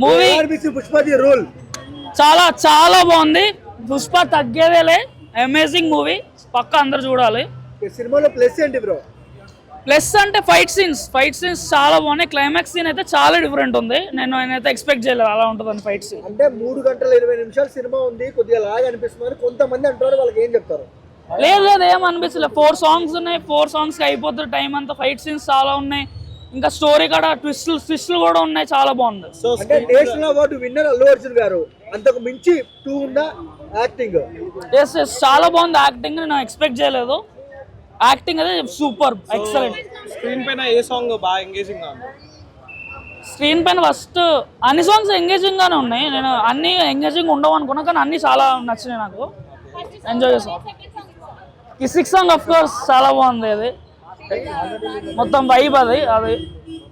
Movie పుష్పది role చాలా చాలా బాగుంది. పుష్ప తగ్గేదేలే, అమేజింగ్ మూవీ, పక్క అందరు చూడాలి. సినిమాలో ప్లస్ ఏంటి బ్రో? ప్లస్ అంటే ఫైట్ సీన్స్ చాలా బాగున్నాయి. క్లైమాక్స్ సీన్ అయితే చాలా డిఫరెంట్ ఉంది. నేనైతే ఎక్స్పెక్ట్ చేయలేదు అలా ఉంటుందని ఫైట్ సీన్. అంటే 3 గంటల 20 నిమిషాలు సినిమా ఉంది, కొద్దిగా లాగా అనిపిస్తుంది కొంతమంది అంటారు. వాళ్ళకి ఏం చెప్తారు? లేదు ఏం అనిపించలేదు. 4 సాంగ్స్ ఉన్నాయి, 4 సాంగ్స్ కి అయిపోతుంది టైం అంతా. ఫైట్ సీన్స్ చాలా ఉన్నాయి, ఇంకా స్టోరీ కూడా ట్విస్టులు కూడా ఉన్నాయి. చాలా బాగుంది. అంటే national award winner Allu Arjun గారు అంతకు మించి 2 ఉందా యాక్టింగ్? ఎస్ చాలా బాగుంది యాక్టింగ్. నేను ఎక్స్పెక్ట్ చేయలేదు. యాక్టింగ్ అయితే సూపర్, ఎక్సలెంట్. స్క్రీన్ పైన ఏ సాంగ్ బాగా ఎంగేజింగ్ గా ఉంది? స్క్రీన్ పైన ఫస్ట్ అన్ని సాంగ్స్ ఎంగేజింగ్ గానే ఉన్నాయి. నేను అన్ని ఎంగేజింగ్ ఉండవు అనుకున్నా, కానీ అన్ని చాలా నచ్చినాయి. నాకు ఎంజాయ్ చేసాను. కిసిక్ సాంగ్ ఆఫ్ కోర్స్ చాలా బాగుంది. అది మొత్తం వైబ్ అది.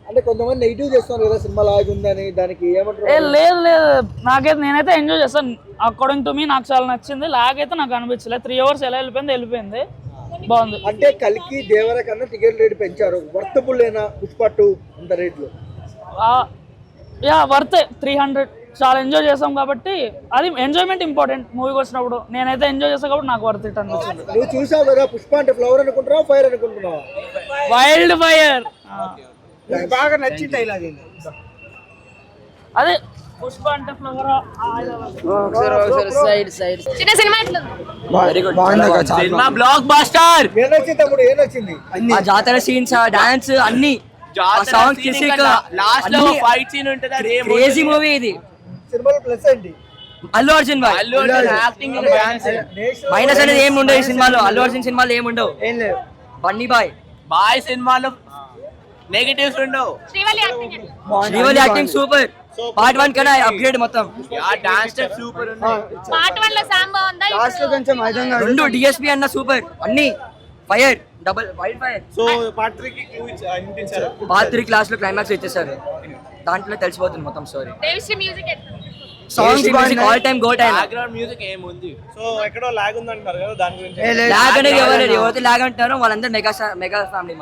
అంటే కొంతమంది నెగిటివ్ చేస్తున్నారు కదా సినిమా లాగా ఉందని, దానికి ఏమంటారు? లేదు నేనైతే ఎంజాయ్ చేస్తాను. అకార్డింగ్ టు మీ నాకు చాలా నచ్చింది. లాగైతే నాకు అనిపించలేదు. 3 అవర్స్ ఎలా వెళ్ళిపోయింది బాగుంది. అంటే కలికి దేవర కన్నా టికెట్ రేట్ పెంచారు. వర్తబుల్ అయినా పుష్ప 2 అంత రేట్లు? వర్తే 300. చాలా ఎంజాయ్ చేసాం కాబట్టి అది ఎంజాయ్మెంట్ ఇంపార్టెంట్. మూవీకి వచ్చినప్పుడు నేనైతే ఎంజాయ్ చేస్తాను కాబట్టి నాకు వర్త్ ఇట్ అనిపించింది. నువ్వు చూసావు కదా పుష్ప అంటే ఫ్లవర్ అనుకుంటున్నావా ఫైర్ అనుకుంటున్నావా? వైల్డ్ ఫైర్ బాగా నచ్చిన డైలాగ్ ఏంటి? అదే పుష్ప అంటే ఫ్లవర్. Cinema block buster. ఏం నచ్చింది తమ్ముడు? ఏం నచ్చింది? ఆ జాతర సీన్స్, డాన్స్ అన్ని, సాంగ్ లాస్ట్ లో ఫైట్ సీన్ ఉంటది. అది క్రేజీ మూవీ ఇది. సినిమాలో ప్లస్ ఏంటి? అల్లు అర్జున్ బాయ్. Allu Arjun acting and dance. Minus అనేది ఏమి ఉండవు ఈ సినిమాలో. అల్లు అర్జున్ సినిమాలో ఏమి ఉండవు. ఏం లేదు. బన్నీ బాయ్ సినిమాలో నెగటివ్స్ ఉండవు. Srivalli acting super. పార్ట్ 1 కన్నా అప్గ్రేడ్ మొత్తం. డాన్స్ స్టెప్ సూపర్ ఉంది. పార్ట్ 1 లో సామ్ బాగుందా? లాస్ట్ లో కొంచెం ఐదంగా 2 డిఎస్పీ అన్న సూపర్. అన్ని fire, double wild fire. So part 3 కి క్లూ ఇచ్చారు. పార్ట్ 3 క్లాస్ లో క్లైమాక్స్ ఇచ్చేసారు. దాంట్లో తెలిసిపోతుంది మొత్తం స్టోరీ. దేవిశ్రీ మ్యూజిక్ ఎట్లా? Songs music all time go time. Background music ఏముంది? సో ఎక్కడో లాగ్ ఉంది అంటారు కదా, దాని గురించి? లాగ్ అనేది ఎవరైతే లాగ్ అంటారో వాళ్ళందరూ మెగా ఫ్యామిలీ.